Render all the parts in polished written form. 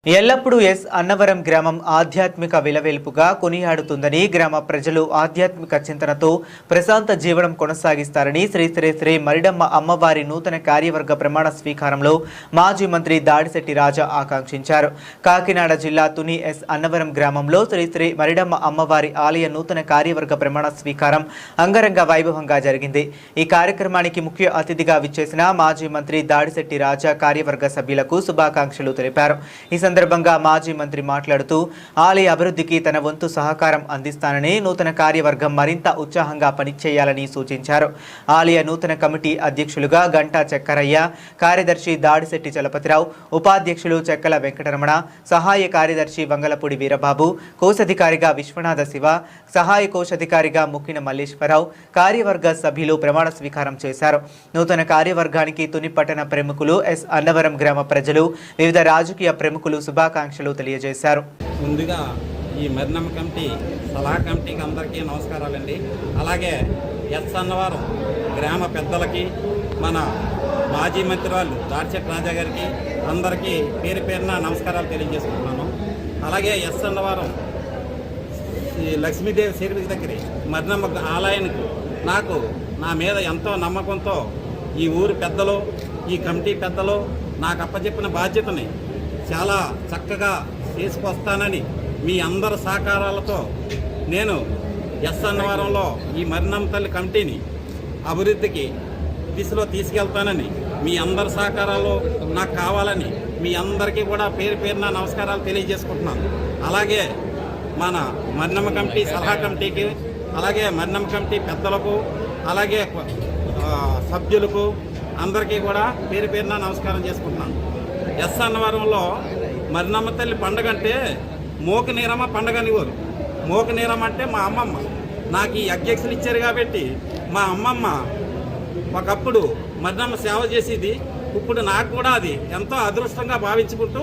ఎల్లప్పుడూ ఎస్ అన్నవరం గ్రామం ఆధ్యాత్మిక విలవేల్పుగా కొనియాడుతుందని గ్రామ ప్రజలు ఆధ్యాత్మిక చింతనతో ప్రశాంత జీవనం కొనసాగిస్తారని శ్రీ శ్రీ శ్రీ మరిడమ్మ అమ్మవారి నూతన కార్యవర్గ ప్రమాణ స్వీకారంలో మాజీ మంత్రి దాడిశెట్టి రాజా ఆకాంక్షించారు. కాకినాడ జిల్లా తుని ఎస్ అన్నవరం గ్రామంలో శ్రీ శ్రీ మరిడమ్మ అమ్మవారి ఆలయ నూతన కార్యవర్గ ప్రమాణ స్వీకారం అంగరంగ వైభవంగా జరిగింది. ఈ కార్యక్రమానికి ముఖ్య అతిథిగా విచ్చేసిన మాజీ మంత్రి దాడిశెట్టి రాజా కార్యవర్గ సభ్యులకు శుభాకాంక్షలు తెలిపారు. ఈ సందర్భంగా మాజీ మంత్రి మాట్లాడుతూ ఆలయ అభివృద్ధికి తన వంతు సహకారం అందిస్తానని, నూతన కార్యవర్గం మరింత ఉత్సాహంగా పనిచేయాలని సూచించారు. ఆలయ నూతన కమిటీ అధ్యక్షులుగా గంటా చక్కరయ్య, కార్యదర్శి దాడిశెట్టి చలపతిరావు, ఉపాధ్యక్షులు చెక్కల వెంకటరమణ, సహాయ కార్యదర్శి వంగలపూడి వీరబాబు, కోశాధికారిగా విశ్వనాథ శివ, సహాయ కోశాధికారిగా ముక్కిన మల్లేశ్వరరావు, కార్యవర్గ సభ్యులు ప్రమాణ స్వీకారం చేశారు. నూతన కార్యవర్గానికి తుని పట్టణ ప్రముఖులు, ఎస్ అన్నవరం గ్రామ ప్రజలు, వివిధ రాజకీయ ప్రముఖులు శుభాకాంక్షలు తెలియజేశారు. ముందుగా ఈ మరిడమ్మ కమిటీ సలహా కమిటీకి అందరికీ నమస్కారాలండి. అలాగే ఎస్ అన్నవరం గ్రామ పెద్దలకి, మన మాజీ మంత్రి వాళ్ళు దాడిశెట్టి రాజా గారికి అందరికీ పేరు పేరున నమస్కారాలు తెలియజేసుకుంటున్నాను. అలాగే ఎస్ అన్నవరం లక్ష్మీదేవి శరీర దగ్గర మరిడమ్మ ఆలయానికి నా మీద ఎంతో నమ్మకంతో ఈ ఊరు పెద్దలు, ఈ కమిటీ పెద్దలు నాకు అప్పచెప్పిన బాధ్యతని చాలా చక్కగా తీసుకొస్తానని మీ అందరి సహకారాలతో నేను ఎస్ అన్నవరంలో ఈ మరిడమ్మ తల్లి కమిటీని అభివృద్ధికి దిశలో తీసుకెళ్తానని, మీ అందరి సహకారాలు నాకు కావాలని మీ అందరికీ కూడా పేరు పేరున నమస్కారాలు తెలియజేసుకుంటున్నాను. అలాగే మన మరిడమ్మ కమిటీ సలహా కమిటీకి, అలాగే మరిడమ్మ కమిటీ పెద్దలకు, అలాగే సభ్యులకు అందరికీ కూడా పేరు పేరున నమస్కారం చేసుకుంటున్నాను. ఎస్ అన్నవరంలో మరిడమ్మ తల్లి పండుగ అంటే మోక నీరమ్మ పండుగ అనేవారు. మోక నీరమ్మ అంటే మా అమ్మమ్మ. నాకు ఈ అధ్యక్షులు ఇచ్చారు కాబట్టి మా అమ్మమ్మ ఒకప్పుడు మరిడమ్మ సేవ చేసేది. ఇప్పుడు నాకు కూడా అది ఎంతో అదృష్టంగా భావించుకుంటూ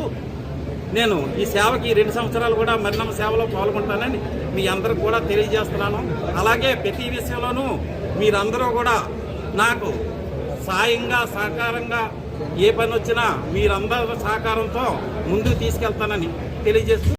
నేను ఈ సేవకి 2 సంవత్సరాలు కూడా మరిడమ్మ సేవలో పాల్గొంటానని మీ అందరికి కూడా తెలియజేస్తున్నాను. అలాగే ప్రతి విషయంలోనూ మీరందరూ కూడా నాకు సాయంగా సహకారంగా ఏ పని వచ్చినా మీరందరి సహకారంతో ముందుకు తీసుకెళ్తానని తెలియజేస్తూ